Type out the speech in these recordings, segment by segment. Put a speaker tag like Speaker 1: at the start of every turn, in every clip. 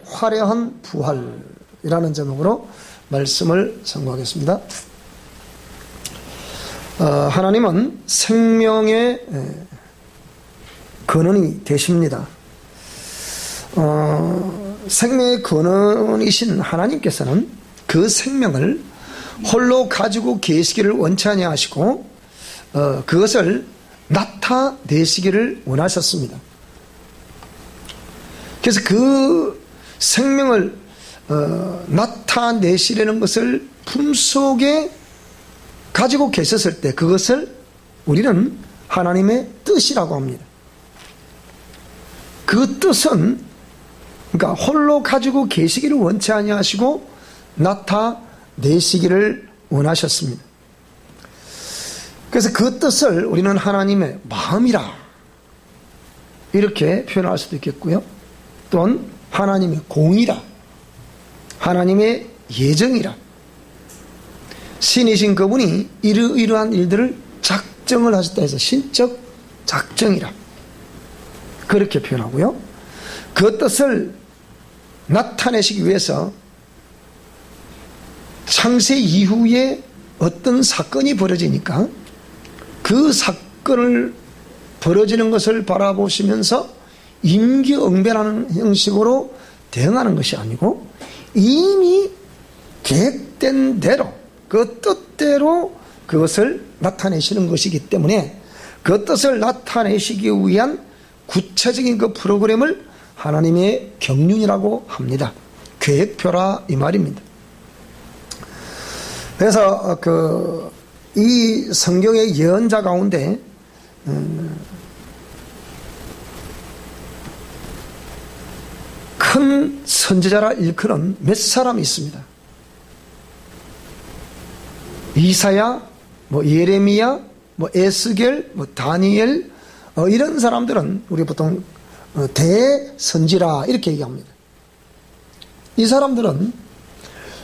Speaker 1: 화려한 부활이라는 제목으로 말씀을 선고하겠습니다. 하나님은 생명의 근원이 되십니다. 생명의 근원이신 하나님께서는 그 생명을 홀로 가지고 계시기를 원치 아니하시고 그것을 나타내시기를 원하셨습니다. 그래서 그 생명을 나타내시려는 것을 품속에 가지고 계셨을 때 그것을 우리는 하나님의 뜻이라고 합니다. 그 뜻은 그러니까 홀로 가지고 계시기를 원치 아니하시고 나타내시기를 원하셨습니다. 그래서 그 뜻을 우리는 하나님의 마음이라 이렇게 표현할 수도 있겠고요. 또는 하나님의 공이라, 하나님의 예정이라, 신이신 그분이 이러이러한 일들을 작정을 하셨다 해서 신적 작정이라 그렇게 표현하고요. 그 뜻을 나타내시기 위해서 창세 이후에 어떤 사건이 벌어지니까 그 사건을 벌어지는 것을 바라보시면서 임기응변하는 형식으로 대응하는 것이 아니고 이미 계획된 대로 그 뜻대로 그것을 나타내시는 것이기 때문에 그 뜻을 나타내시기 위한 구체적인 그 프로그램을 하나님의 경륜이라고 합니다. 계획표라 이 말입니다. 그래서 이 성경의 예언자 가운데 큰 선지자라 일컬은 몇 사람이 있습니다. 이사야, 예레미야, 에스겔, 다니엘 이런 사람들은 우리 보통 대선지라 이렇게 얘기합니다. 이 사람들은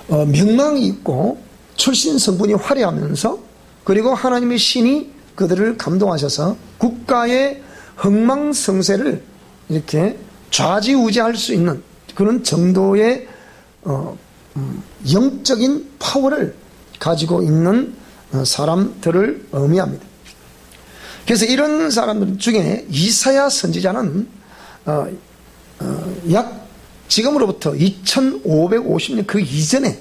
Speaker 1: 명망이 있고 출신 성분이 화려하면서 그리고 하나님의 신이 그들을 감동하셔서 국가의 흥망성쇠를 이렇게 좌지우지할 수 있는 그런 정도의 영적인 파워를 가지고 있는 사람들을 의미합니다. 그래서 이런 사람들 중에 이사야 선지자는 약 지금으로부터 2550년 그 이전에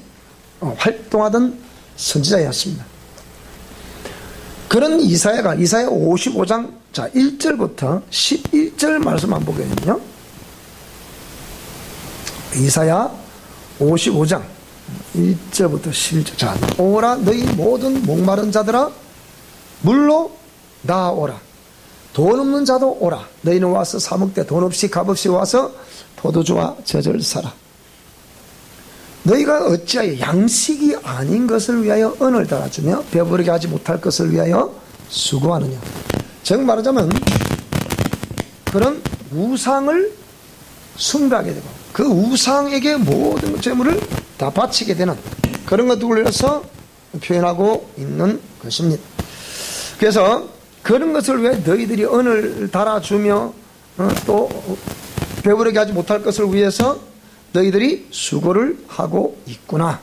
Speaker 1: 활동하던 선지자였습니다. 그런 이사야가 이사야 55장 1절부터 11절 말씀 한번 보게 되면요. 이사야 55장 1절부터 11절. 자, 오라 너희 모든 목마른 자들아 물로 나오라. 돈 없는 자도 오라. 너희는 와서 사 먹되 돈 없이 값없이 와서 포도주와 젖을 사라. 너희가 어찌하여 양식이 아닌 것을 위하여 은을 달아주며 배부르게 하지 못할 것을 위하여 수고하느냐. 즉 말하자면 그런 우상을 숭배하게 되고 그 우상에게 모든 재물을 다 바치게 되는 그런 것들을 위해서 표현하고 있는 것입니다. 그래서 그런 것을 위해 너희들이 은을 달아주며 또 배부르게 하지 못할 것을 위해서 너희들이 수고를 하고 있구나.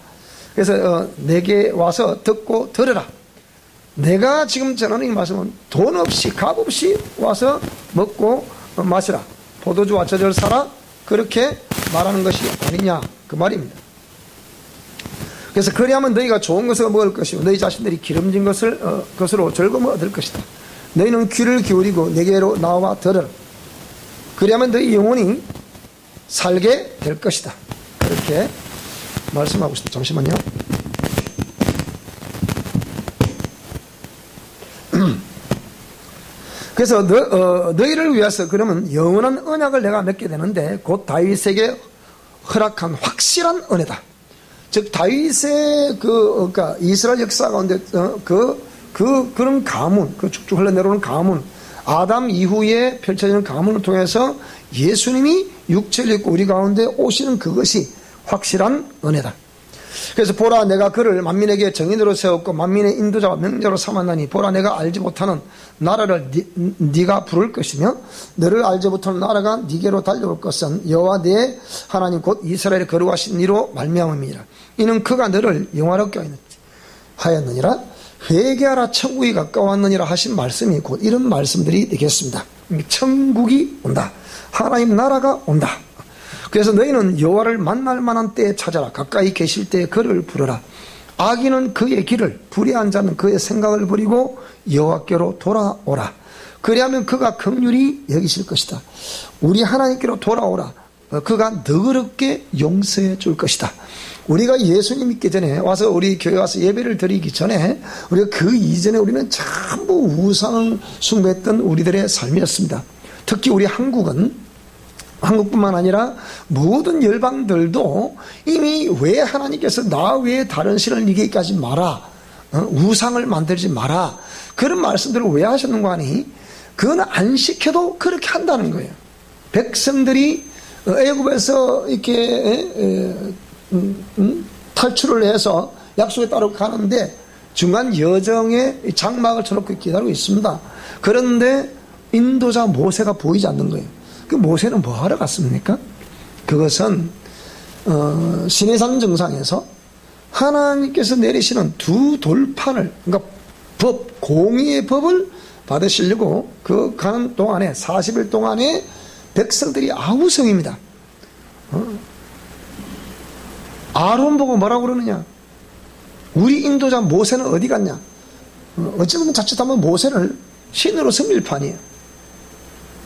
Speaker 1: 그래서 내게 와서 듣고 들으라. 내가 지금 전하는 이 말씀은 돈 없이 값 없이 와서 먹고 마시라. 포도주와 젖을 사라. 그렇게 말하는 것이 아니냐 그 말입니다. 그래서 그리하면 너희가 좋은 것을 먹을 것이고 너희 자신들이 기름진 것으로 즐거움을 얻을 것이다. 너희는 귀를 기울이고 내게로 나와 들으라. 그리하면 너희 영혼이 살게 될 것이다. 그렇게 말씀하고 있습니다. 잠시만요. 그래서 너희를 위해서 그러면 영원한 언약을 내가 맺게 되는데 곧 다윗에게 허락한 확실한 은혜다. 즉 다윗의 그러니까 이스라엘 역사 가운데 그런 가문, 그 쭉쭉 흘러내려오는 가문, 아담 이후에 펼쳐지는 가문을 통해서 예수님이 육체를 입고 우리 가운데 오시는 그것이 확실한 은혜다. 그래서 보라 내가 그를 만민에게 정인으로 세웠고 만민의 인도자와 명자로 삼았나니 보라 내가 알지 못하는 나라를 네가 부를 것이며 너를 알지 못하는 나라가 네게로 달려올 것은 여호와 네 하나님 곧 이스라엘의 거룩하신 이로 말미암음이라. 이는 그가 너를 영화롭게 하였느니라. 회개하라 천국이 가까웠느니라 하신 말씀이 곧 이런 말씀들이 되겠습니다. 천국이 온다. 하나님 나라가 온다. 그래서 너희는 여호와를 만날 만한 때에 찾아라. 가까이 계실 때에 그를 부르라. 악인은 그의 길을, 불의한 자는 그의 생각을 버리고 여호와께로 돌아오라. 그리하면 그가 긍휼히 여기실 것이다. 우리 하나님께로 돌아오라. 그가 너그럽게 용서해 줄 것이다. 우리가 예수님 믿기 전에 와서 우리 교회 와서 예배를 드리기 전에 우리가 그 이전에 우리는 전부 우상을 숭배했던 우리들의 삶이었습니다. 특히 우리 한국뿐만 아니라 모든 열방들도 이미 왜 하나님께서 나 외에 다른 신을 네게 하지 마라, 우상을 만들지 마라, 그런 말씀들을 왜 하셨는가 하니 그건 안 시켜도 그렇게 한다는 거예요. 백성들이 애굽에서 이렇게 탈출을 해서 약속에 따라 가는데 중간 여정에 장막을 쳐놓고 기다리고 있습니다. 그런데 인도자 모세가 보이지 않는 거예요. 그 모세는 뭐 하러 갔습니까? 그것은 시내산 정상에서 하나님께서 내리시는 두 돌판을, 그러니까 공의의 법을 받으시려고 그 가는 동안에 40일 동안에 백성들이 아우성입니다. 아론 보고 뭐라고 그러느냐? 우리 인도자 모세는 어디 갔냐? 어찌보면 자칫하면 모세를 신으로 섬길 판이에요.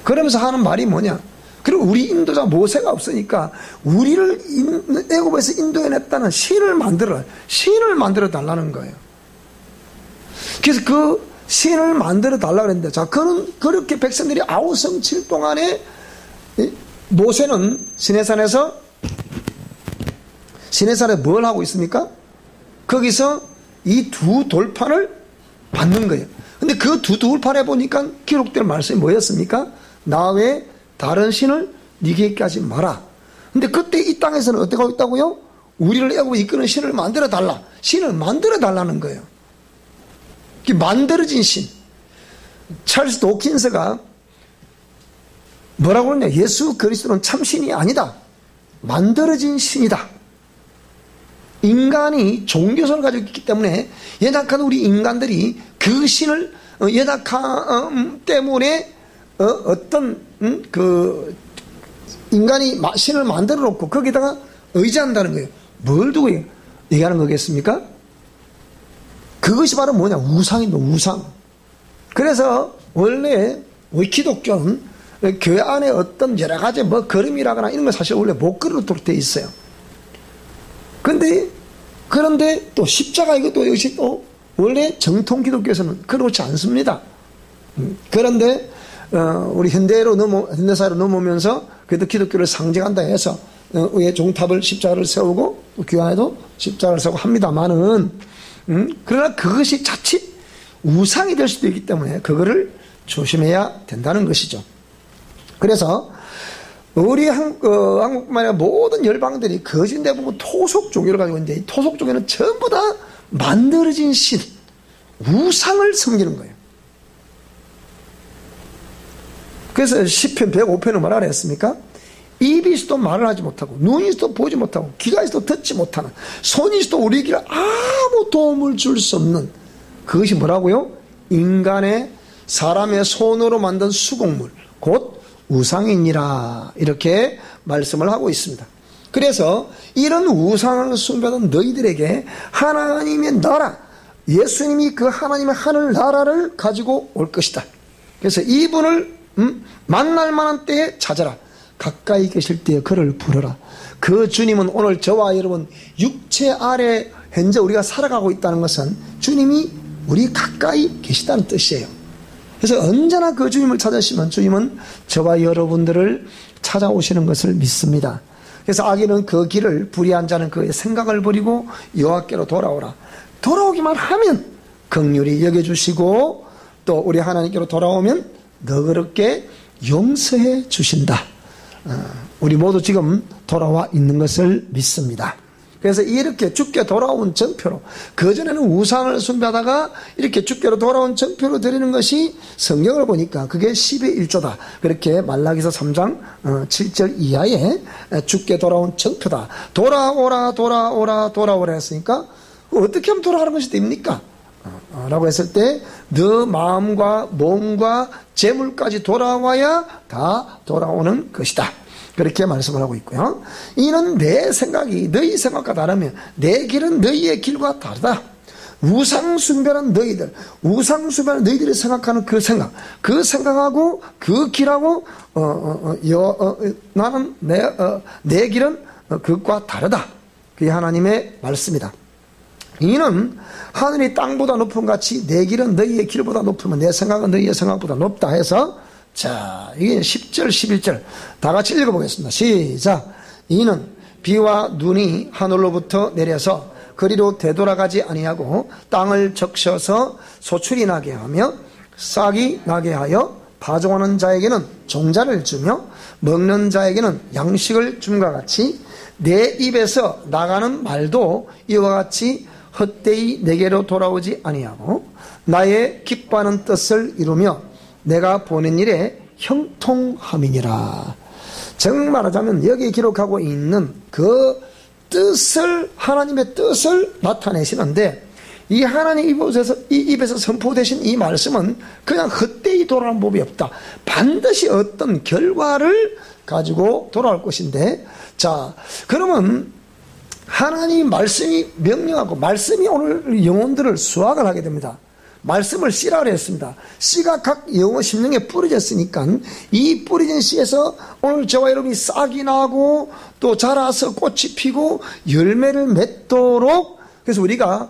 Speaker 1: 그러면서 하는 말이 뭐냐? 그리고 우리 인도자 모세가 없으니까 우리를 애굽에서 인도해냈다는 신을 만들어 달라는 거예요. 그래서 그 신을 만들어 달라고 그랬는데, 자, 그렇게 백성들이 아우성칠 동안에 모세는 시내산에 뭘 하고 있습니까? 거기서 이 두 돌판을 받는 거예요. 근데 그 두 돌판에 보니까 기록된 말씀이 뭐였습니까? 나 외에 다른 신을 네게 있게 하지 마라. 근데 그때 이 땅에서는 어떻게 하고 있다고요? 우리를 애굽에 이끄는 신을 만들어 달라. 신을 만들어 달라는 거예요. 만들어진 신. 찰스 도킨스가 뭐라고 그러냐? 예수 그리스도는 참신이 아니다. 만들어진 신이다. 인간이 종교성을 가지고 있기 때문에 연약한 우리 인간들이 그 신을 연약함 때문에 그 인간이 신을 만들어 놓고 거기다가 의지한다는 거예요. 뭘 두고 얘기하는 거겠습니까? 그것이 바로 뭐냐? 우상입니다. 우상. 그래서 원래 우리 기독교는 교회 안에 어떤 여러 가지 걸음이라거나 이런 건 사실 원래 못 걸도록 되어 있어요. 그런데 또 십자가 이것도 역시 또 원래 정통 기독교에서는 그렇지 않습니다. 그런데 우리 현대사회로 넘어오면서 그래도 기독교를 상징한다 해서 위에 종탑을 십자가를 세우고 또 교회에도 십자가를 세우고 합니다만은 그러나 그것이 자칫 우상이 될 수도 있기 때문에 그거를 조심해야 된다는 것이죠. 그래서 우리 한국뿐만 아니라 모든 열방들이 거진 대부분 토속 종교를 가지고 있는데 이 토속 종교는 전부 다 만들어진 신, 우상을 섬기는 거예요. 그래서 시편 105편은 뭐라 그랬습니까? 입이 있어도 말을 하지 못하고 눈이 있어도 보지 못하고 귀가 있어도 듣지 못하는 손이 있어도 우리에게 아무 도움을 줄 수 없는 그것이 뭐라고요? 인간의 사람의 손으로 만든 수곡물 곧 우상이니라 이렇게 말씀을 하고 있습니다. 그래서 이런 우상을 숭배하는 너희들에게 하나님의 나라, 예수님이 그 하나님의 하늘 나라를 가지고 올 것이다. 그래서 이분을 만날 만한 때에 찾아라. 가까이 계실 때에 그를 부르라. 그 주님은 오늘 저와 여러분 육체 아래 현재 우리가 살아가고 있다는 것은 주님이 우리 가까이 계시다는 뜻이에요. 그래서 언제나 그 주님을 찾으시면 주님은 저와 여러분들을 찾아오시는 것을 믿습니다. 그래서 악인은 그 길을, 불의한 자는 그의 생각을 버리고 여호와께로 돌아오라. 돌아오기만 하면 긍휼히 여겨주시고 또 우리 하나님께로 돌아오면 너그럽게 용서해 주신다. 우리 모두 지금 돌아와 있는 것을 믿습니다. 그래서 이렇게 주께 돌아온 정표로, 그전에는 우상을 숭배하다가 이렇게 주께로 돌아온 정표로 드리는 것이 성경을 보니까 그게 10의 1조다. 그렇게 말라기서 3장 7절 이하에 주께 돌아온 정표다. 돌아오라 돌아오라 돌아오라 했으니까 어떻게 하면 돌아가는 것이 됩니까? 라고 했을 때 너 마음과 몸과 재물까지 돌아와야 다 돌아오는 것이다. 그렇게 말씀을 하고 있고요. 이는 내 생각이 너희 생각과 다르면 내 길은 너희의 길과 다르다. 우상숭배는 너희들이 생각하는 그 생각하고 그 길하고 나는 내 길은 그것과 다르다. 그게 하나님의 말씀이다. 이는 하늘이 땅보다 높은 같이 내 길은 너희의 길보다 높으면 내 생각은 너희의 생각보다 높다 해서, 자, 이게 10절 11절 다 같이 읽어보겠습니다. 시작. 이는 비와 눈이 하늘로부터 내려서 그리로 되돌아가지 아니하고 땅을 적셔서 소출이 나게 하며 싹이 나게 하여 파종하는 자에게는 종자를 주며 먹는 자에게는 양식을 줌과 같이 내 입에서 나가는 말도 이와 같이 헛되이 내게로 돌아오지 아니하고 나의 기뻐하는 뜻을 이루며 내가 보낸 일에 형통함이니라. 정말 말하자면 여기에 기록하고 있는 그 뜻을, 하나님의 뜻을 나타내시는데, 이 하나님 입에서 선포되신 이 말씀은 그냥 헛되이 돌아오는 법이 없다. 반드시 어떤 결과를 가지고 돌아올 것인데, 자, 그러면 하나님 말씀이 명령하고 말씀이 오늘 영혼들을 수확을 하게 됩니다. 말씀을 씨라 그랬습니다. 씨가 각 영혼 심령에 뿌려졌으니까 이 뿌려진 씨에서 오늘 저와 여러분이 싹이 나고 또 자라서 꽃이 피고 열매를 맺도록, 그래서 우리가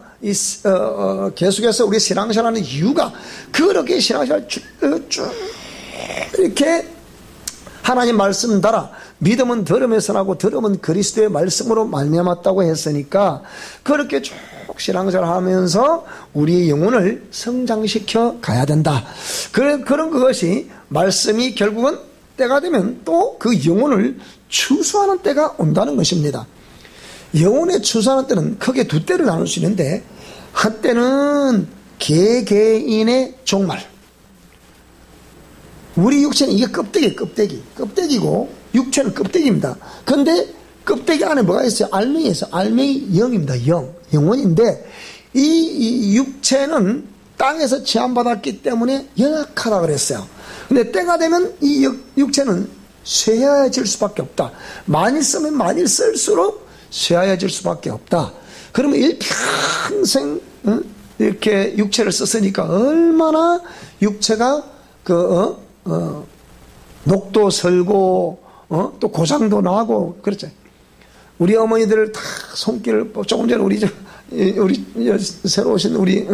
Speaker 1: 계속해서 우리 신앙생활하는 이유가 그렇게 신앙생활 쭉 이렇게 하나님 말씀 따라 믿음은 들음에서 나고 들음은 그리스도의 말씀으로 말미암았다고 했으니까 그렇게 쭉 신앙생활 하면서 우리의 영혼을 성장시켜 가야 된다. 그런 그것이 말씀이 결국은 때가 되면 또 그 영혼을 추수하는 때가 온다는 것입니다. 영혼의 추수하는 때는 크게 두 때를 나눌 수 있는데, 한때는 개개인의 종말. 우리 육체는 이게 껍데기고 육체는 껍데기입니다. 그런데 껍데기 안에 뭐가 있어요? 알맹이 있어요. 알맹이 영입니다. 영혼인데 이 육체는 땅에서 제한받았기 때문에 연약하다 그랬어요. 근데 때가 되면 이 육체는 쇠하여질 수밖에 없다. 많이 쓰면 많이 쓸수록 쇠하여질 수밖에 없다. 그러면 일평생 이렇게 육체를 썼으니까 얼마나 육체가 녹도 설고 또 고장도 나고 그렇죠. 우리 어머니들 다 손길을, 조금 전에 우리 새로 오신 우리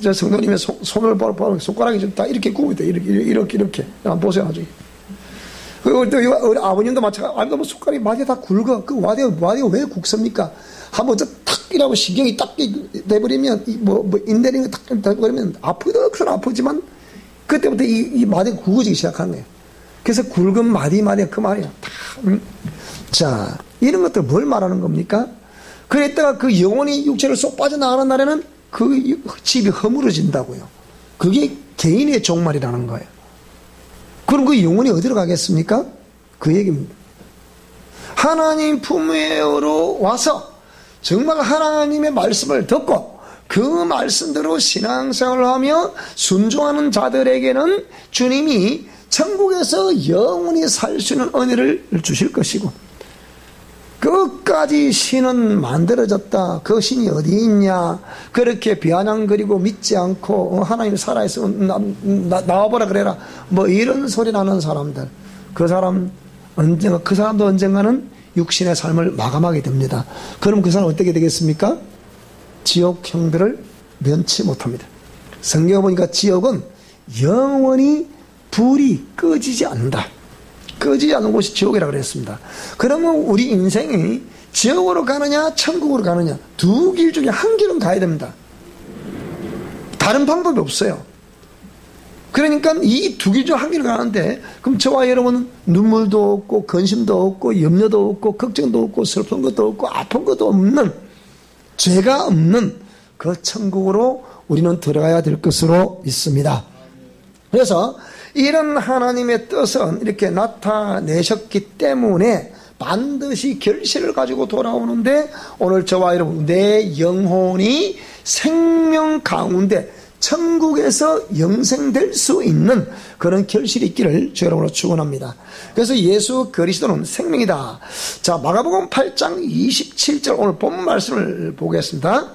Speaker 1: 저 성도님의 손을 보면 손가락이 좀 다 이렇게 굽어 있다. 이렇게 한번 보세요. 나중에. 그리고 또 우리 아버님도 마찬가지로, 아버님도 손가락이 마디가 다 굵어. 그 마디가 왜 굵습니까? 한번 탁 이라고 신경이 딱 돼버리면 인대링이 탁 돼버리면 아프긴 아프지만 그때부터 이 마디가 굵어지기 시작하는 거예요. 그래서 굵은 마디가 그 말이야. 자, 이런 것들 뭘 말하는 겁니까? 그랬다가 그 영혼이 육체를 쏙 빠져나가는 날에는 그 집이 허물어진다고요. 그게 개인의 종말이라는 거예요. 그럼 그 영혼이 어디로 가겠습니까? 그 얘기입니다. 하나님 품위로 와서 정말 하나님의 말씀을 듣고 그 말씀대로 신앙생활을 하며 순종하는 자들에게는 주님이 천국에서 영원히 살 수 있는 은혜를 주실 것이고, 끝까지 신은 만들어졌다, 그 신이 어디 있냐 그렇게 비아냥거리고 믿지 않고 하나님 살아있으면 나와보라 그래라 이런 소리 나는 사람들, 그 사람도 언젠가는 육신의 삶을 마감하게 됩니다. 그럼 그 사람은 어떻게 되겠습니까? 지옥 형벌을 면치 못합니다. 성경에 보니까 지옥은 영원히 불이 꺼지지 않는다. 꺼지지 않는 곳이 지옥이라고 그랬습니다. 그러면 우리 인생이 지옥으로 가느냐 천국으로 가느냐 두 길 중에 한 길은 가야 됩니다. 다른 방법이 없어요. 그러니까 이 두 개 중 한 개를 가는데, 그럼 저와 여러분은 눈물도 없고 근심도 없고 염려도 없고 걱정도 없고 슬픈 것도 없고 아픈 것도 없는, 죄가 없는 그 천국으로 우리는 들어가야 될 것으로 믿습니다. 그래서 이런 하나님의 뜻은 이렇게 나타내셨기 때문에 반드시 결실을 가지고 돌아오는데, 오늘 저와 여러분, 내 영혼이 생명 가운데 천국에서 영생될 수 있는 그런 결실이 있기를 주 여러분으로 축원합니다. 그래서 예수 그리스도는 생명이다. 자, 마가복음 8장 27절 오늘 본문 말씀을 보겠습니다.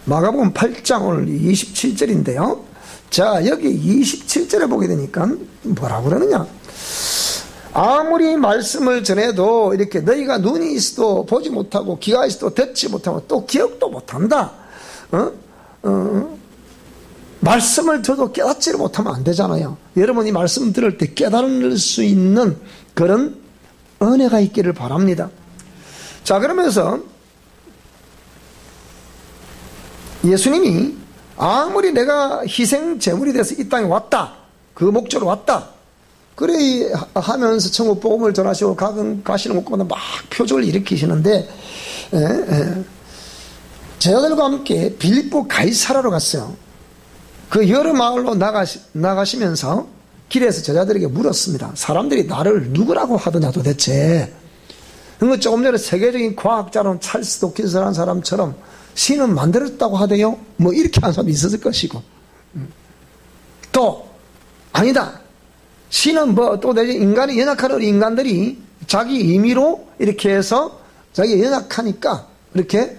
Speaker 1: 마가복음 8장 오늘 27절인데요. 자, 여기 27절에 보게 되니까 뭐라고 그러느냐? 아무리 말씀을 전해도 이렇게 너희가 눈이 있어도 보지 못하고 귀가 있어도 듣지 못하고 또 기억도 못한다. 말씀을 들어도 깨닫지를 못하면 안 되잖아요. 여러분이 말씀 들을 때 깨달을 수 있는 그런 은혜가 있기를 바랍니다. 자, 그러면서 예수님이 아무리 내가 희생 제물이 돼서 이 땅에 왔다, 그 목적으로 왔다, 그래 하면서 천국 복음을 전하시고 가시는 것보다 막 표적을 일으키시는데, 제자들과 함께 빌립보 가이사라로 갔어요. 그 여러 마을로 나가시면서 길에서 제자들에게 물었습니다. 사람들이 나를 누구라고 하더냐 도대체. 그러니까 조금 전에 세계적인 과학자론 찰스 도킨스라는 사람처럼 신은 만들었다고 하대요. 뭐 이렇게 한 사람이 있었을 것이고, 또 아니다, 신은 뭐 또 내지 인간이 연약한 인간들이 자기 임의로 이렇게 해서 자기가 연약하니까 이렇게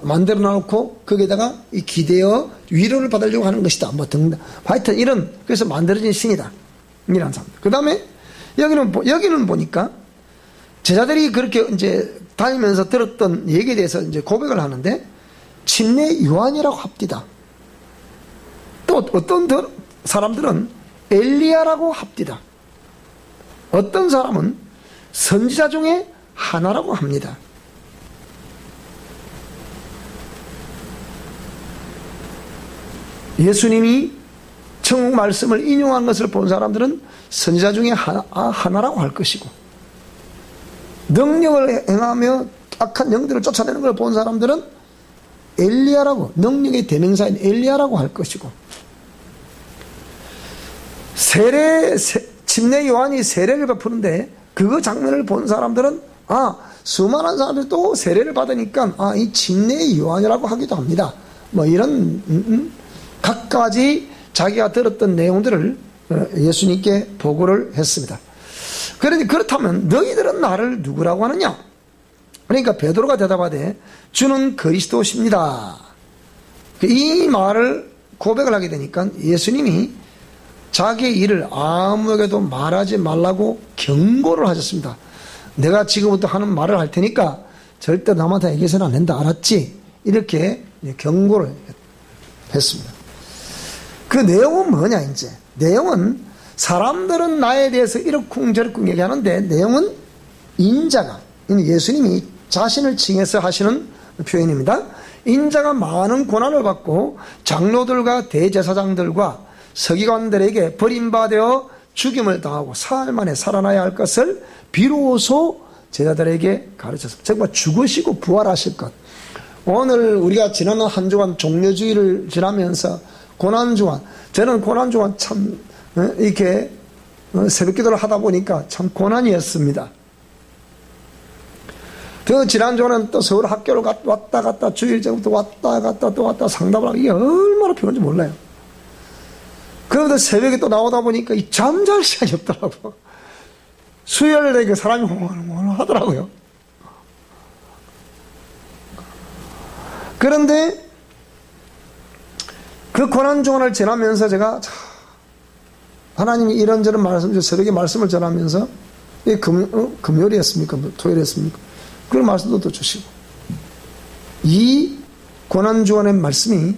Speaker 1: 만들어 놓고 거기에다가 기대어 위로를 받으려고 하는 것이다. 뭐 등등. 하여튼 이런, 그래서 만들어진 신이다. 이런 사람. 그 다음에 여기는 보니까 제자들이 그렇게 이제 다니면서 들었던 얘기에 대해서 이제 고백을 하는데, 침례 요한이라고 합디다. 또 어떤 사람들은 엘리야라고 합디다. 어떤 사람은 선지자 중에 하나라고 합니다. 예수님이 천국 말씀을 인용한 것을 본 사람들은 선지자 중에 하나라고 할 것이고, 능력을 행하며 악한 영들을 쫓아내는 걸 본 사람들은 엘리야라고, 능력의 대명사인 엘리야라고 할 것이고, 침례 요한이 세례를 베푸는데 그 장면을 본 사람들은 수많은 사람들이 또 세례를 받으니까 이 침례 요한이라고 하기도 합니다. 뭐 이런 각가지 자기가 들었던 내용들을 예수님께 보고를 했습니다. 그렇다면 너희들은 나를 누구라고 하느냐? 그러니까 베드로가 대답하되 주는 그리스도십니다. 이 말을 고백을 하게 되니까 예수님이 자기의 일을 아무에게도 말하지 말라고 경고를 하셨습니다. 내가 지금부터 하는 말을 할 테니까 절대 남한테 얘기해서는 안 된다, 알았지? 이렇게 경고를 했습니다. 그 내용은 뭐냐, 이제. 내용은 사람들은 나에 대해서 이러쿵저러쿵 얘기하는데, 내용은 인자가, 예수님이 자신을 칭해서 하시는 표현입니다. 인자가 많은 고난을 받고 장로들과 대제사장들과 서기관들에게 버림받아 죽임을 당하고 사흘 만에 살아나야 할 것을 비로소 제자들에게 가르쳤습니다. 정말 죽으시고 부활하실 것. 오늘 우리가 지난 한 주간 종려주의를 지나면서 고난주간, 저는 고난주간 참 이렇게 새벽기도를 하다 보니까 참 고난이었습니다. 그 지난주에는 또 서울 학교를 왔다 갔다, 주일 전부터 왔다 갔다 또 왔다 상담을 하고, 이게 얼마나 피곤한지 몰라요. 그러다 새벽에 또 나오다 보니까 이 잠잘 시간이 없더라고. 수요일에 그 사람이 호호호호 하더라고요. 그런데 그 고난주간을 지나면서 제가 하나님이 이런저런 말씀, 새벽에 말씀을 전하면서, 금요일이었습니까? 토요일이었습니까? 그런 말씀도 또 주시고, 이 고난주간의 말씀이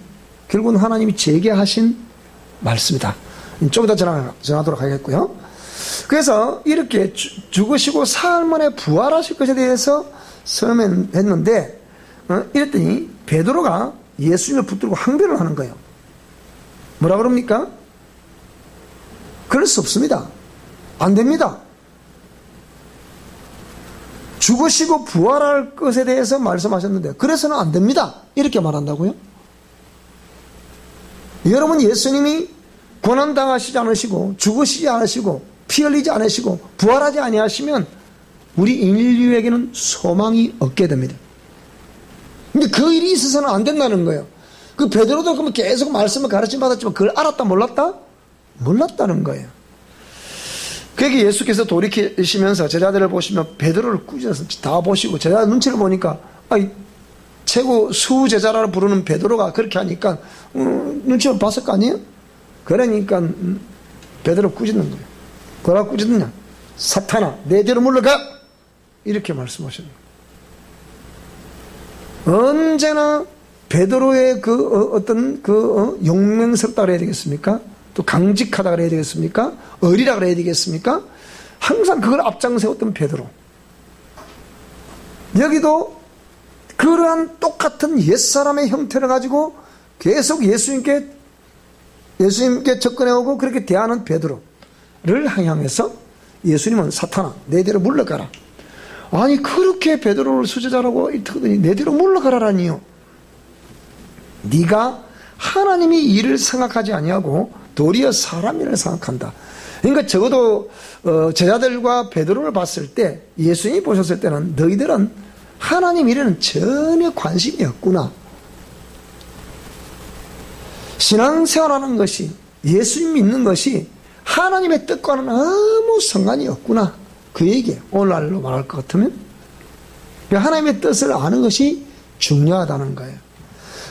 Speaker 1: 결국은 하나님이 제게 하신 말씀이다. 좀 이따 전하도록 하겠고요. 그래서 이렇게 죽으시고 사흘 만에 부활하실 것에 대해서 설명했는데, 이랬더니 베드로가 예수님을 붙들고 항변을 하는 거예요. 뭐라 그럽니까? 그럴 수 없습니다. 안 됩니다. 죽으시고 부활할 것에 대해서 말씀하셨는데 그래서는 안 됩니다. 이렇게 말한다고요? 여러분, 예수님이 고난당하시지 않으시고 죽으시지 않으시고 피 흘리지 않으시고 부활하지 아니하시면 우리 인류에게는 소망이 없게 됩니다. 근데 그 일이 있어서는 안 된다는 거예요. 그 베드로도 그러면 계속 말씀을 가르침 받았지만 그걸 알았다 몰랐다? 몰랐다는 거예요. 그게 예수께서 돌이키시면서 제자들을 보시면 베드로를 꾸짖어서 다 보시고 제자 눈치를 보니까 최고 수제자라고 부르는 베드로가 그렇게 하니까 눈치를 봤을 거 아니에요? 그러니까 베드로 꾸짖는 거예요. 뭐라고 꾸짖느냐? 사탄아, 내 뒤로 물러가! 이렇게 말씀하셨는 거예요. 언제나 베드로의 용맹스럽다 그래야 되겠습니까? 또 강직하다 그래야 되겠습니까? 어리다 그래야 되겠습니까? 항상 그걸 앞장 세웠던 베드로. 여기도 그러한 똑같은 옛사람의 형태를 가지고 계속 예수님께 접근해오고 그렇게 대하는 베드로를 향해서 예수님은 사탄아, 내 뒤로 물러가라. 아니, 그렇게 베드로를 수제자라고 이르더니 내 뒤로 물러가라라니요. 네가 하나님이 일을 생각하지 아니하고 도리어 사람 일을 생각한다. 그러니까 적어도 제자들과 베드로를 봤을 때, 예수님이 보셨을 때는 너희들은 하나님 일에는 전혀 관심이 없구나. 신앙생활하는 것이, 예수님 믿는 것이 하나님의 뜻과는 아무 상관이 없구나. 그 얘기예요. 오늘날로 말할 것 같으면 하나님의 뜻을 아는 것이 중요하다는 거예요.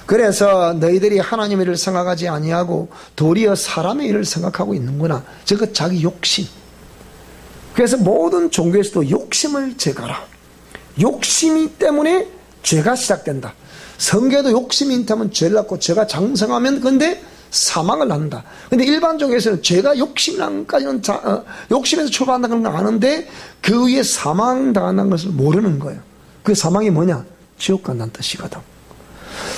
Speaker 1: 그래서 너희들이 하나님의 일을 생각하지 아니하고 도리어 사람의 일을 생각하고 있는구나. 즉 자기 욕심. 그래서 모든 종교에서도 욕심을 제거하라. 욕심이 때문에 죄가 시작된다. 성경에도 욕심이 있다면 죄를 낳고 죄가 장성하면 근데 사망을 낳는다. 근데 일반적에서는 죄가 욕심까지는 욕심에서 출발한다는 걸 아는데 그 위에 사망당한다는 것을 모르는 거예요. 그 사망이 뭐냐? 지옥 간다는 뜻이거든.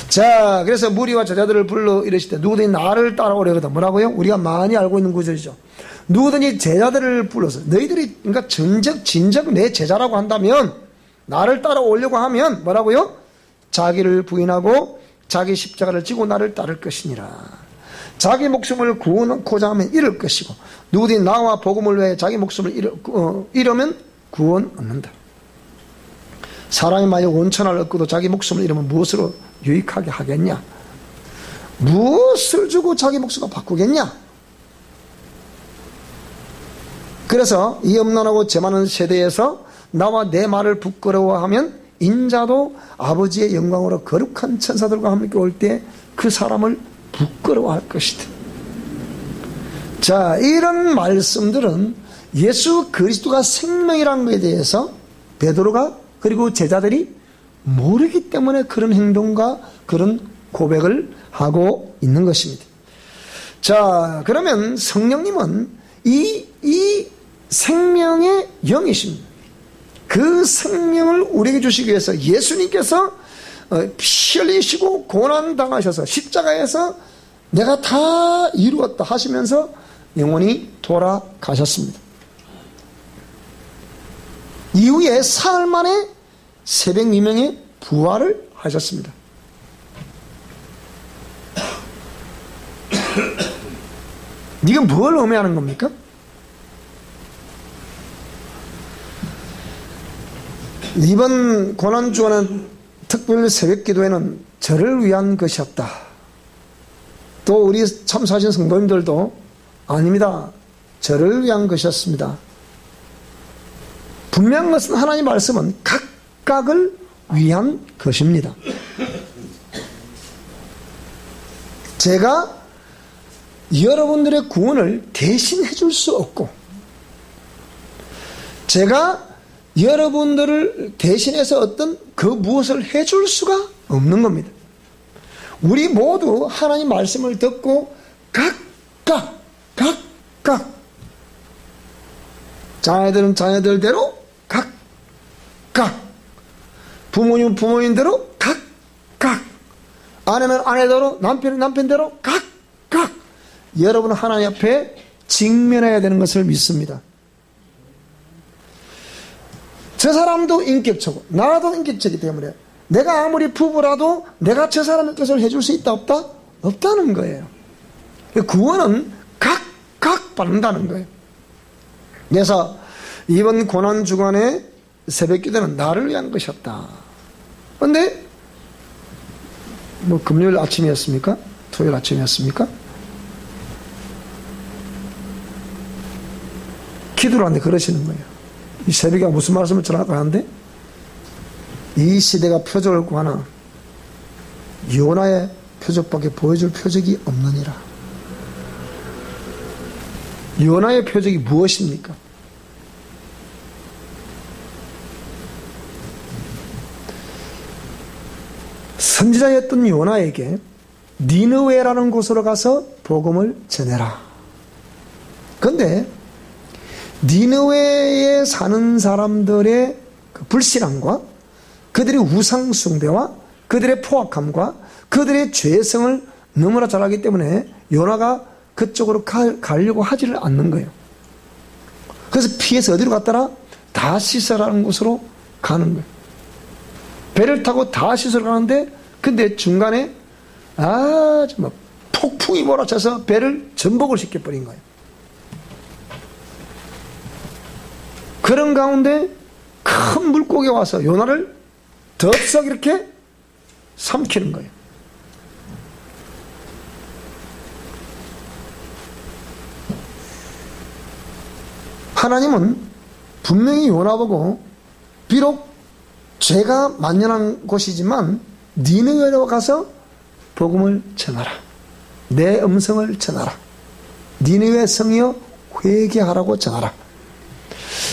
Speaker 1: 자, 그래서 무리와 제자들을 불러 이르시되 누구든지 나를 따라오려거든. 뭐라고요? 우리가 많이 알고 있는 구절이죠. 누구든지 제자들을 불러서 너희들이 그러니까 진정 내 제자라고 한다면 나를 따라오려고 하면 뭐라고요? 자기를 부인하고 자기 십자가를 지고 나를 따를 것이니라. 자기 목숨을 구원하고자 하면 잃을 것이고 누구든지 나와 복음을 위해 자기 목숨을 잃으면 구원 얻는다. 사람이 만약 원천을 얻고도 자기 목숨을 잃으면 무엇으로 유익하게 하겠냐? 무엇을 주고 자기 목숨을 바꾸겠냐? 그래서 이 엄난하고 죄 많은 세대에서 나와 내 말을 부끄러워하면 인자도 아버지의 영광으로 거룩한 천사들과 함께 올 때 그 사람을 부끄러워할 것이다. 자, 이런 말씀들은 예수 그리스도가 생명이라는 것에 대해서 베드로가 그리고 제자들이 모르기 때문에 그런 행동과 그런 고백을 하고 있는 것입니다. 자, 그러면 성령님은 이 생명의 영이십니다. 그 생명을 우리에게 주시기 위해서 예수님께서 피 흘리시고 고난당하셔서 십자가에서 내가 다 이루었다 하시면서 영원히 돌아가셨습니다. 이후에 사흘 만에 새벽 미명에 부활을 하셨습니다. 이건 뭘 의미하는 겁니까? 이번 고난주간은 특별 새벽 기도회는 저를 위한 것이었다. 또 우리 참석하신 성도님들도 아닙니다. 저를 위한 것이었습니다. 분명한 것은 하나님 말씀은 각각을 위한 것입니다. 제가 여러분들의 구원을 대신해 줄 수 없고 제가 여러분들을 대신해서 어떤 그 무엇을 해줄 수가 없는 겁니다. 우리 모두 하나님 말씀을 듣고 각각 자녀들은 자녀들대로 각각 부모님은 부모님대로 각각 아내는 아내대로 남편은 남편대로 각각 여러분 하나님 앞에 직면해야 되는 것을 믿습니다. 저 사람도 인격체고 나도 인격체이기 때문에 내가 아무리 부부라도 내가 저 사람의 것을 해줄 수 있다 없다? 없다는 거예요. 구원은 각각 받는다는 거예요. 그래서 이번 고난주간의 새벽기도는 나를 위한 것이었다. 그런데 뭐 금요일 아침이었습니까? 토요일 아침이었습니까? 기도를 하는데 그러시는 거예요. 이 새벽에 무슨 말씀을 전할까 하는데 이 시대가 표적을 구하나 요나의 표적밖에 보여줄 표적이 없느니라. 요나의 표적이 무엇입니까? 선지자였던 요나에게 니느웨라는 곳으로 가서 복음을 전해라. 그런데 니느웨에 사는 사람들의 그 불신앙과 그들의 우상 숭배와 그들의 포악함과 그들의 죄성을 너무나 잘 알기 때문에 요나가 그쪽으로 가려고 하지를 않는 거예요. 그래서 피해서 어디로 갔더라? 다시스라는 곳으로 가는 거예요. 배를 타고 다시스로 가는데 근데 중간에 아주 막 폭풍이 몰아쳐서 배를 전복을 시켜버린 거예요. 그런 가운데 큰 물고기가 와서 요나를 덥석 이렇게 삼키는 거예요. 하나님은 분명히 요나 보고 비록 죄가 만연한 곳이지만 니느웨로 가서 복음을 전하라. 내 음성을 전하라. 니느웨 성이여 회개하라고 전하라.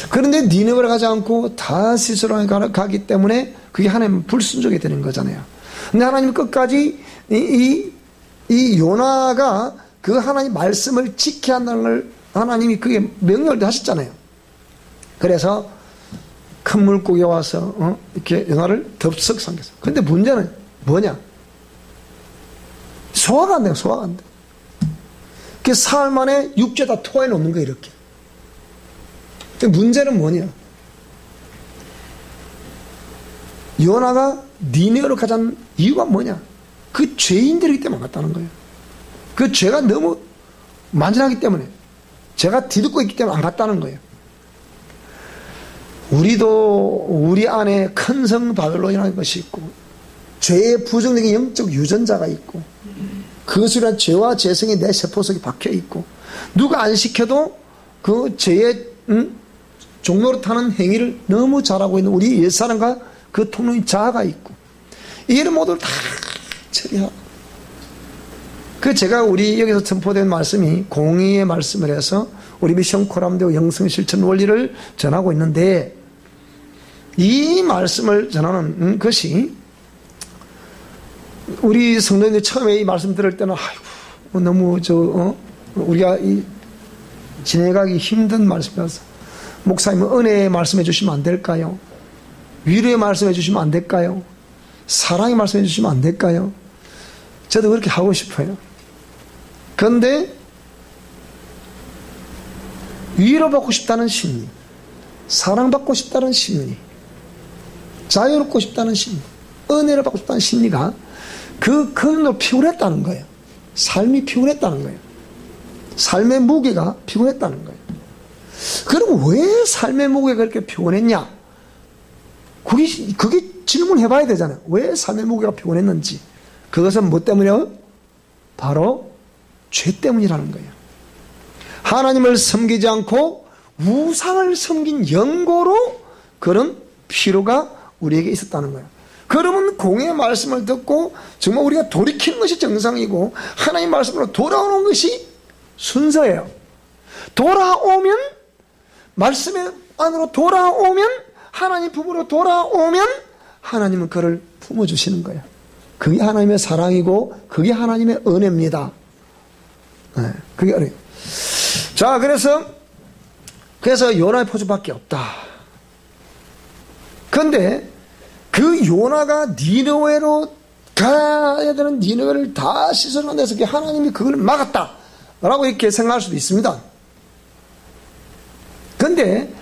Speaker 1: 그런데 니느웨로 가지 않고 다시스로 가기 때문에 그게 하나님 불순종이 되는 거잖아요. 근데 하나님 끝까지 이 요나가 그 하나님 말씀을 지켜야 한다는 걸 하나님이 그게 명령을 하셨잖아요. 그래서 큰 물고기 와서 이렇게 요나를 덥석 삼켰어. 근데 문제는 뭐냐? 소화가 안 돼요. 소화가 안 돼. 그 사흘 만에 육체 다 토해 놓는 거예요. 이렇게. 근데 문제는 뭐냐? 요나가 니느웨로 가자는 이유가 뭐냐? 그 죄인들이기 때문에 갔다는 거예요. 그 죄가 너무 만연하기 때문에 죄가 뒤덮고 있기 때문에 안 갔다는 거예요. 우리도 우리 안에 큰 성 바벨론이라는 것이 있고 죄의 부정적인 영적 유전자가 있고 그것을 위한 죄와 죄성이 내 세포 속에 박혀 있고 누가 안 시켜도 그 죄의 종로로 타는 행위를 너무 잘하고 있는 우리 옛사람과 그 통로인 자아가 있고 이를 모두 다 처리하고 그 제가 우리 여기서 선포된 말씀이 공의의 말씀을 해서 우리 미션 코람대오 영성실천 원리를 전하고 있는데 이 말씀을 전하는 것이 우리 성도님들 처음에 이 말씀 들을 때는 아이고 너무 우리가 진행하기 힘든 말씀이라서 목사님은 은혜의 말씀해 주시면 안 될까요? 위로의 말씀해 주시면 안 될까요? 사랑의 말씀해 주시면 안 될까요? 저도 그렇게 하고 싶어요. 그런데 위로받고 싶다는 심리, 사랑받고 싶다는 심리, 자유롭고 싶다는 심리, 은혜를 받고 싶다는 심리가 그 근으로 피곤했다는 거예요. 삶이 피곤했다는 거예요. 삶의 무게가 피곤했다는 거예요. 그럼 왜 삶의 무게가 그렇게 피곤했냐? 그게 질문해 봐야 되잖아요. 왜 삶의 무게가 피곤했는지. 그것은 뭐 때문이요? 바로 죄 때문이라는 거예요. 하나님을 섬기지 않고 우상을 섬긴 연고로 그런 피로가 우리에게 있었다는 거예요. 그러면 공의 말씀을 듣고 정말 우리가 돌이키는 것이 정상이고 하나님 말씀으로 돌아오는 것이 순서예요. 돌아오면 말씀의 안으로 돌아오면 하나님 품으로 돌아오면 하나님은 그를 품어주시는 거예요. 그게 하나님의 사랑이고 그게 하나님의 은혜입니다. 네, 그게 은혜예요. 자, 그래서 요나의 포주밖에 없다. 그런데 그 요나가 니느웨로 가야 되는 니느웨를 다 씻어내서 하나님이 그걸 막았다. 라고 이렇게 생각할 수도 있습니다. 근데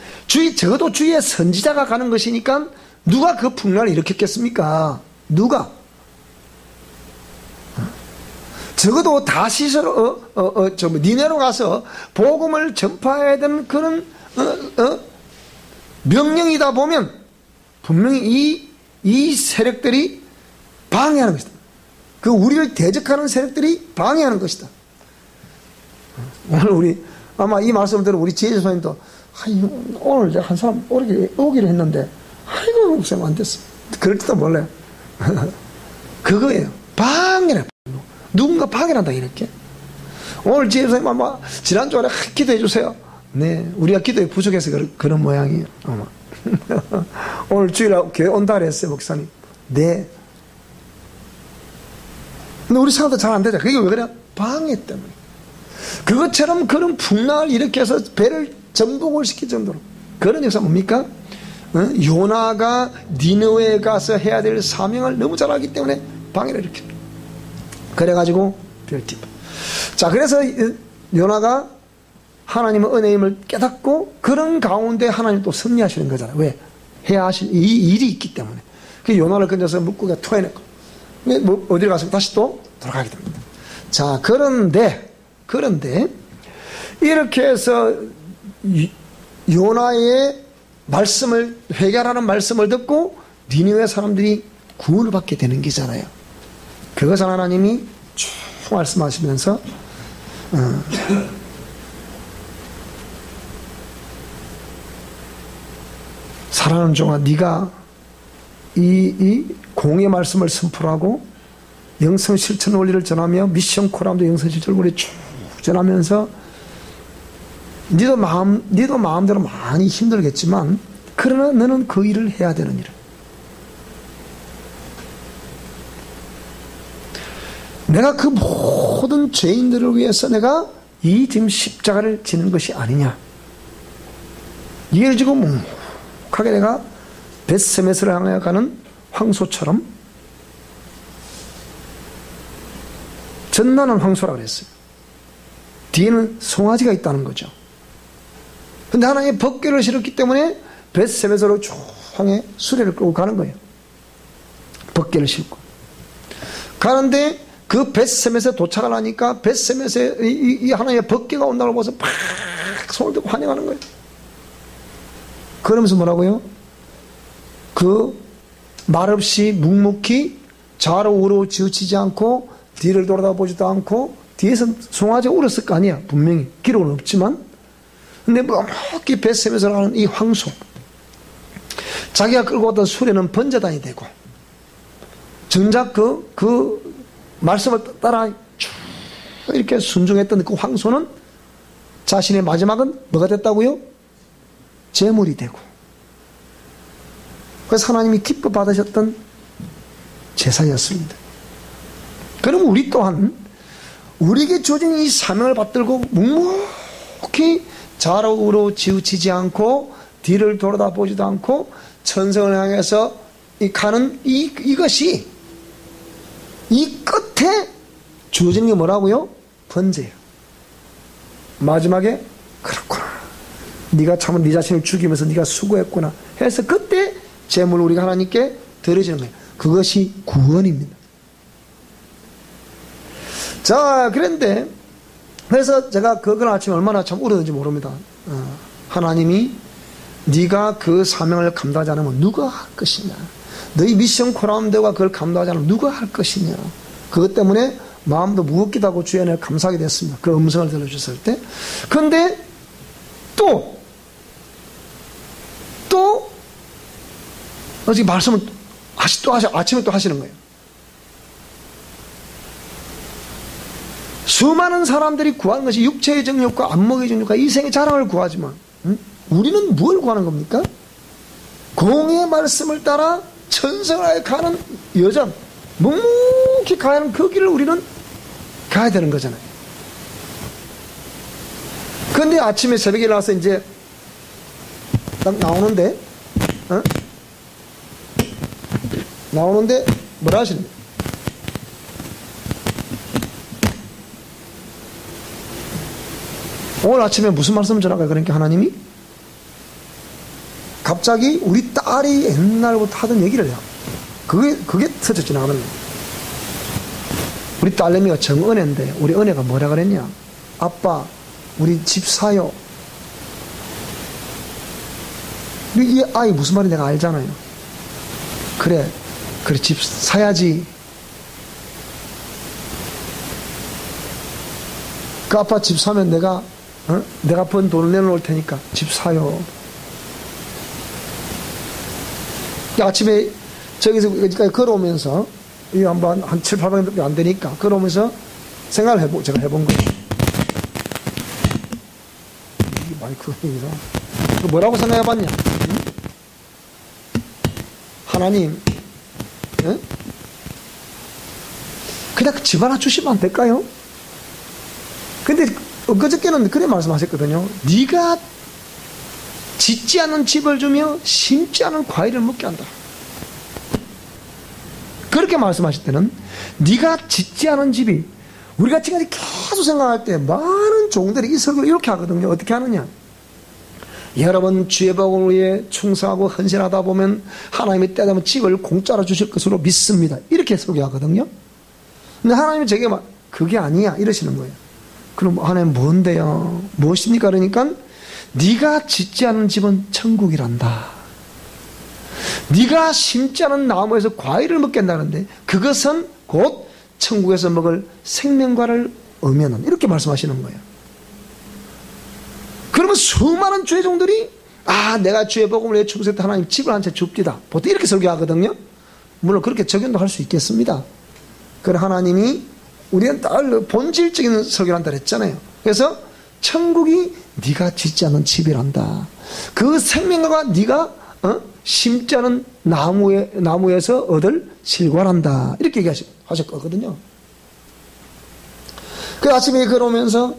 Speaker 1: 적어도 주위에 선지자가 가는 것이니까 누가 그 풍랑을 일으켰겠습니까? 누가? 적어도 다시스로 니네로 가서 복음을 전파해야 되는 그런 명령이다 보면 분명히 이 세력들이 방해하는 것이다. 그 우리를 대적하는 세력들이 방해하는 것이다. 오늘 우리 아마 이 말씀을 들어 우리 지혜선생님도 오늘 한 사람 오기로 했는데 아이고 목사님 안 됐어. 그럴지도 몰라요. 그거예요. 방해를 누군가 방해한다 이렇게. 오늘 지혜선생님 아마 지난주에 기도해 주세요. 네, 우리가 기도에 부족해서 그런 모양이에요. 아마. 오늘 주일날 교회 온다 그랬어요 목사님. 네. 근데 우리 생각도 잘 안 되죠. 그게 왜 그래? 방해 때문에. 그것처럼 그런 풍랑을 일으켜서 배를 전복을 시킬 정도로. 그런 역사 뭡니까? 요나가 니느웨에 가서 해야 될 사명을 너무 잘 알기 때문에 방해를 일으켰다. 그래가지고 별팁. 자, 그래서 요나가 하나님의 은혜임을 깨닫고 그런 가운데 하나님 또 승리하시는 거잖아요. 왜? 해야 하실 이 일이 있기 때문에. 그 요나를 건져서 물고기가 토해냈고 어디로 가서 다시 또 돌아가게 됩니다. 자, 그런데 이렇게 해서 요나의 말씀을 회개하라는 말씀을 듣고 니느웨 사람들이 구원을 받게 되는 게잖아요. 그것을 하나님이 쭉 말씀하시면서 사랑하는 종아, 네가 이 공의 말씀을 선포하고 영성 실천 원리를 전하며 미션 코람도 영성 실천 원리 쭉 전하면서 네도 마음대로 많이 힘들겠지만 그러나 너는 그 일을 해야 되는 일. 내가 그 모든 죄인들을 위해서 내가 이 지금 십자가를 지는 것이 아니냐. 이를 지고 묵묵하게 내가 벳세메스를 향해 가는 황소처럼 전나는 황소라고 그랬어요. 뒤에는 송아지가 있다는 거죠. 근데 하나님의 법궤를 실었기 때문에 벳세메스로 쭉 향해 수레를 끌고 가는 거예요. 법궤를 싣고 가는데 그 벳세메스에 도착을 하니까 벳세메스에 이 하나님의 법궤가 온다고 봐서 팍 손을 들고 환영하는 거예요. 그러면서 뭐라고요? 그 말없이 묵묵히 좌로 우로 지우치지 않고 뒤를 돌아다보지도 않고 뒤에서 송아지가 울었을 거 아니야. 분명히 기록은 없지만 근데 묵묵히 벳세메스를 하는 이 황소, 자기가 끌고 왔던 수레는 번제단이 되고 정작 그 말씀을 따라 쭉 이렇게 순종했던 그 황소는 자신의 마지막은 뭐가 됐다고요? 제물이 되고. 그래서 하나님이 기뻐 받으셨던 제사였습니다. 그럼 우리 또한 우리에게 주어진 이 사명을 받들고 묵묵히 좌우로 지우치지 않고 뒤를 돌아다보지도 않고 천성을 향해서 가는 이것이 이 끝에 주어지는 게 뭐라고요? 번제예요. 마지막에 그렇구나. 네가 참으로 네 자신을 죽이면서 네가 수고했구나 해서 그때 제물을 우리가 하나님께 드려지는 거예요. 그것이 구원입니다. 자, 그런데 그래서 제가 그날 아침에 얼마나 참 울었는지 모릅니다. 하나님이 네가 그 사명을 감당하지 않으면 누가 할 것이냐. 너희 미션 코라운드가 그걸 감당하지 않으면 누가 할 것이냐. 그것 때문에 마음도 무겁기도 하고 주에 내가 감사하게 됐습니다. 그 음성을 들려주셨을 때. 그런데 또 어제 말씀을 아침에 또 하시는 거예요. 수많은 사람들이 구하는 것이 육체의 정욕과 안목의 정욕과 이생의 자랑을 구하지만 우리는 뭘 구하는 겁니까? 공의 말씀을 따라 천성하여 가는 여정, 묵묵히 가야 하는 그 길을 우리는 가야 되는 거잖아요. 그런데 아침에 새벽에 일어나서 이제 딱 나오는데 뭐라 하시는 거예요? 오늘 아침에 무슨 말씀 전할까요? 그러니까 하나님이 갑자기 우리 딸이 옛날부터 하던 얘기를 해요. 그게 스쳐 지나가는 거예요. 우리 딸내미가 정은혜인데 우리 은혜가 뭐라 그랬냐? 아빠, 우리 집 사요. 이 아이 무슨 말인지 내가 알잖아요. 그래 집 사야지. 그 아빠 집 사면 내가 번 돈을 내놓을 테니까 집 사요. 아침에 저기서 여기까지 걸어오면서 이 한번 한 7, 800m밖에 안 되니까 걸어오면서 생각을 제가 해본 거예요. 이 마이크가 뭐라고 생각해봤냐? 하나님, 그냥 집 하나 주시면 안 될까요? 근데 엊그저께는 그래 말씀하셨거든요. 네가 짓지 않은 집을 주며 심지 않은 과일을 먹게 한다. 그렇게 말씀하실 때는 네가 짓지 않은 집이, 우리가 지금까지 계속 생각할 때 많은 종들이 이 설교를 이렇게 하거든요. 어떻게 하느냐? 여러분 주의 복을 위해 충성하고 헌신하다 보면 하나님이 때 되면 집을 공짜로 주실 것으로 믿습니다. 이렇게 설교하거든요. 근데 하나님이 제게 막 그게 아니야 이러시는 거예요. 그럼 하나님 뭔데요? 무엇입니까? 그러니까 네가 짓지 않은 집은 천국이란다. 네가 심지 않은 나무에서 과일을 먹게 한다는데 그것은 곧 천국에서 먹을 생명과를 의미하는, 이렇게 말씀하시는 거예요. 그러면 수많은 주의 종들이 내가 주의 복음을 위해 충성했다 하나님 집을 한 채 줍디다. 보통 이렇게 설교하거든요. 물론 그렇게 적용도 할 수 있겠습니다. 그러나 하나님이 우리는 본질적인 설교를 한다 했잖아요. 그래서 천국이 네가 짓지 않은 집이란다. 그 생명과가 네가 심지 않은 나무에서 얻을 실과란다. 이렇게 얘기하셨거든요. 그 아침에 걸어오면서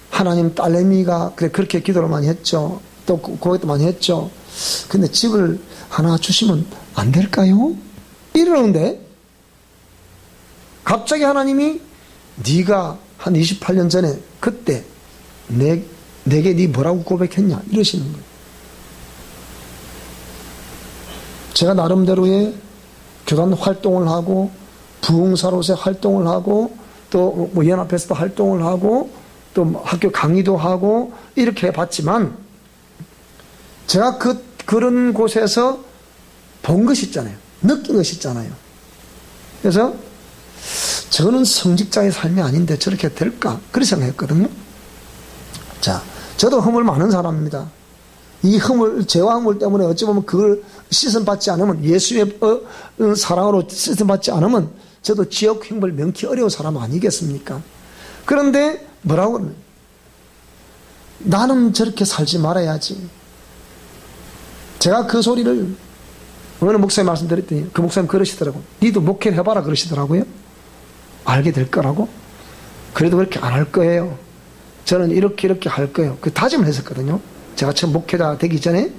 Speaker 1: 하나님 딸내미가 그렇게 기도를 많이 했죠. 또 고백도 많이 했죠. 근데 집을 하나 주시면 안 될까요? 이러는데 갑자기 하나님이 네가 한 28년 전에 그때 내게 네 뭐라고 고백했냐 이러시는 거예요. 제가 나름대로의 교단 활동을 하고 부흥사로서의 활동을 하고 또 뭐 연합회에서도 활동을 하고 또 학교 강의도 하고 이렇게 해봤지만 제가 그런 곳에서 본 것이 있잖아요. 느낀 것이 있잖아요. 그래서 저는 성직자의 삶이 아닌데 저렇게 될까? 그렇게 생각했거든요. 자, 저도 허물 많은 사람입니다. 이 죄와 허물 때문에 어찌 보면 그걸 씻음받지 않으면, 예수의 사랑으로 씻음받지 않으면 저도 지옥 행벌 명키 어려운 사람 아니겠습니까? 그런데 뭐라고 그러냐? 나는 저렇게 살지 말아야지. 제가 그 소리를 어느 목사님 말씀드렸더니 그 목사님 그러시더라고요. 니도 목회를 해봐라 그러시더라고요. 알게 될 거라고. 그래도 그렇게 안 할 거예요. 저는 이렇게 할 거예요. 그 다짐을 했었거든요. 제가 처음 목회자 되기 전에.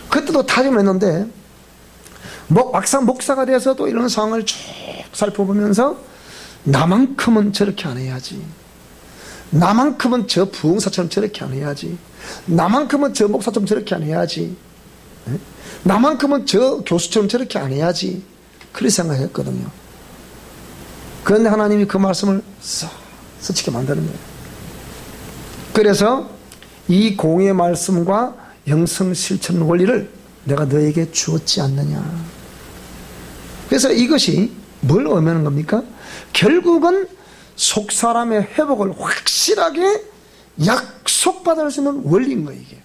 Speaker 1: 그때도 다짐을 했는데 막상 목사가 돼서도 이런 상황을 쭉 살펴보면서 나만큼은 저렇게 안 해야지. 나만큼은 저 부흥사처럼 저렇게 안 해야지. 나만큼은 저 목사처럼 저렇게 안 해야지. 나만큼은 저 교수처럼 저렇게 안 해야지. 그렇게 생각했거든요. 그런데 하나님이 그 말씀을 스치게 만드는 거예요. 그래서 이 공의 말씀과 영성 실천 원리를 내가 너에게 주었지 않느냐. 그래서 이것이 뭘 의미하는 겁니까? 결국은 속사람의 회복을 확실하게 약속받을 수 있는 원리인 거예요. 이게.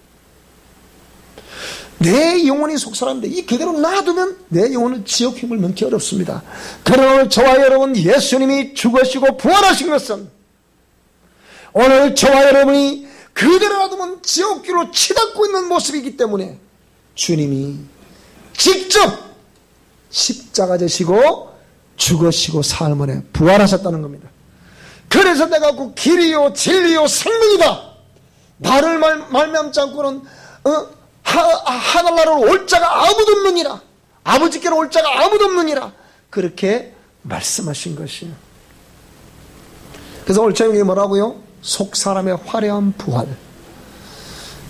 Speaker 1: 내 영혼이 속사람인데 이 그대로 놔두면 내 영혼은 지옥 힘을 넘기 어렵습니다. 그러나 오늘 저와 여러분, 예수님이 죽으시고 부활하신 것은 오늘 저와 여러분이 그대로 놔두면 지옥길로 치닫고 있는 모습이기 때문에 주님이 직접 십자가 지시고 죽으시고 사흘 만에 부활하셨다는 겁니다. 그래서 내가 그 길이요 진리요 생명이다. 나를 말미암지 않고는 하늘나라로 올 자가 아무도 없느니라. 아버지께로 올 자가 아무도 없느니라. 그렇게 말씀하신 것이에요. 그래서 오늘 제목이 뭐라고요? 속사람의 화려한 부활.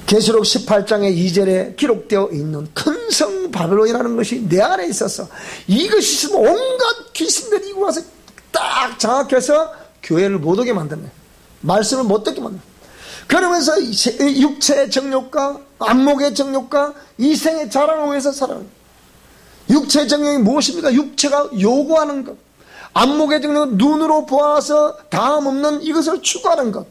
Speaker 1: 계시록 18장의 2절에 기록되어 있는 큰 성 바벨론이라는 것이 내 안에 있어서 이것이 있으면 온갖 귀신들이 이거 와서 딱 장악해서 교회를 못 오게 만드네. 말씀을 못 듣게 만드네. 그러면서 육체의 정욕과 안목의 정욕과 이생의 자랑을 위해서 살아가는 거예요. 육체의 정욕이 무엇입니까? 육체가 요구하는 것. 안목의 정욕은 눈으로 보아서 다음 없는 이것을 추구하는 것.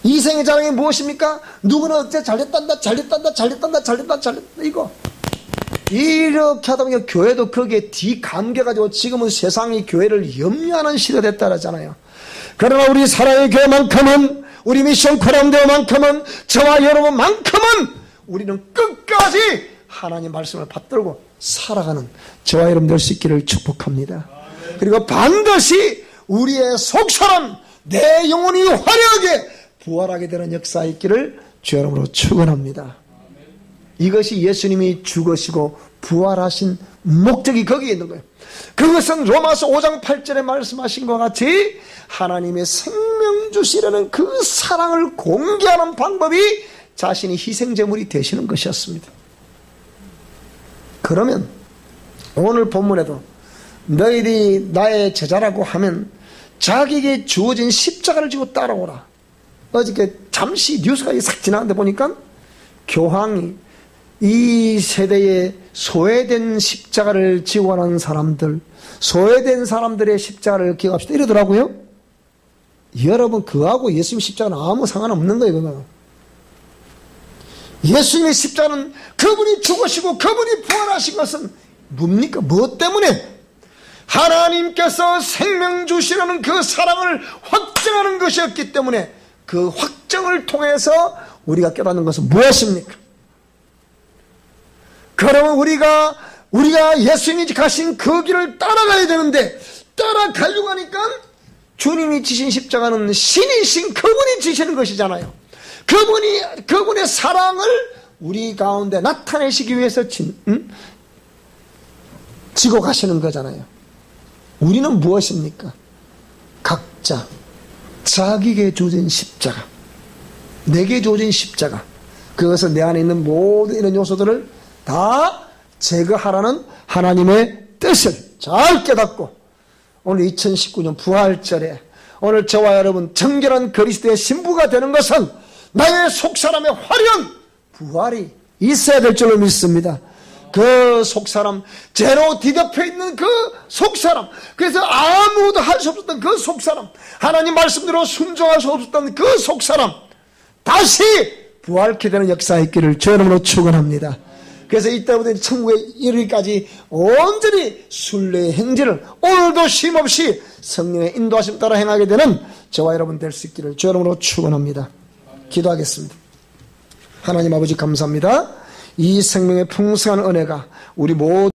Speaker 1: 이생의 자랑이 무엇입니까? 누구는 어째 잘됐단다 이거. 이렇게 하다 보니까 교회도 거기에 뒤감겨가지고 지금은 세상이 교회를 염려하는 시대가 됐다잖아요. 그러나 우리 사랑의 교회만큼은, 우리 미션 코람대만큼은, 저와 여러분만큼은 우리는 끝까지 하나님 말씀을 받들고 살아가는 저와 여러분 될 수 있기를 축복합니다. 그리고 반드시 우리의 속사람, 내 영혼이 화려하게 부활하게 되는 역사가 있기를 주 여러분으로 축원합니다. 이것이 예수님이 죽으시고 부활하신 목적이 거기에 있는 거예요. 그것은 로마서 5장 8절에 말씀하신 것 같이 하나님의 생명 주시려는 그 사랑을 공개하는 방법이 자신이 희생제물이 되시는 것이었습니다. 그러면 오늘 본문에도 너희들이 나의 제자라고 하면 자기에게 주어진 십자가를 지고 따라오라. 어저께 잠시 뉴스가 싹 지나갔는데 보니까 교황이 이 세대에 소외된 십자가를 지고 가는 사람들, 소외된 사람들의 십자가를 기억합시다 이러더라고요. 여러분, 그거하고 예수님 십자가는 아무 상관없는 거예요. 그거는. 예수님의 십자가는 그분이 죽으시고 그분이 부활하신 것은 뭡니까? 무엇 때문에? 하나님께서 생명 주시려는 그 사랑을 확증하는 것이었기 때문에 그 확정을 통해서 우리가 깨닫는 것은 무엇입니까? 그러면 우리가 예수님이 가신 그 길을 따라가야 되는데 따라가려고 하니까 주님이 지신 십자가는 신이신 그분이 지시는 것이잖아요. 그분의 사랑을 우리 가운데 나타내시기 위해서 지고 가시는 거잖아요. 우리는 무엇입니까? 각자 자기에게 주어진 십자가, 내게 주어진 십자가, 그것은 내 안에 있는 모든 이런 요소들을 다 제거하라는 하나님의 뜻을 잘 깨닫고 오늘 2019년 부활절에 오늘 저와 여러분 정결한 그리스도의 신부가 되는 것은 나의 속사람의 화려한 부활이 있어야 될 줄로 믿습니다. 그 속사람, 죄로 뒤덮여 있는 그 속사람, 그래서 아무도 할 수 없었던 그 속사람, 하나님 말씀대로 순종할 수 없었던 그 속사람 다시 부활케 되는 역사가 있기를 주 이름으로 축원합니다. 그래서 이때부터 천국에 이르기까지 온전히 순례의 행진을 오늘도 쉼없이 성령의 인도하심 따라 행하게 되는 저와 여러분 될 수 있기를 주 이름으로 축원합니다. 기도하겠습니다. 하나님 아버지 감사합니다. 이 생명의 풍성한 은혜가 우리 모두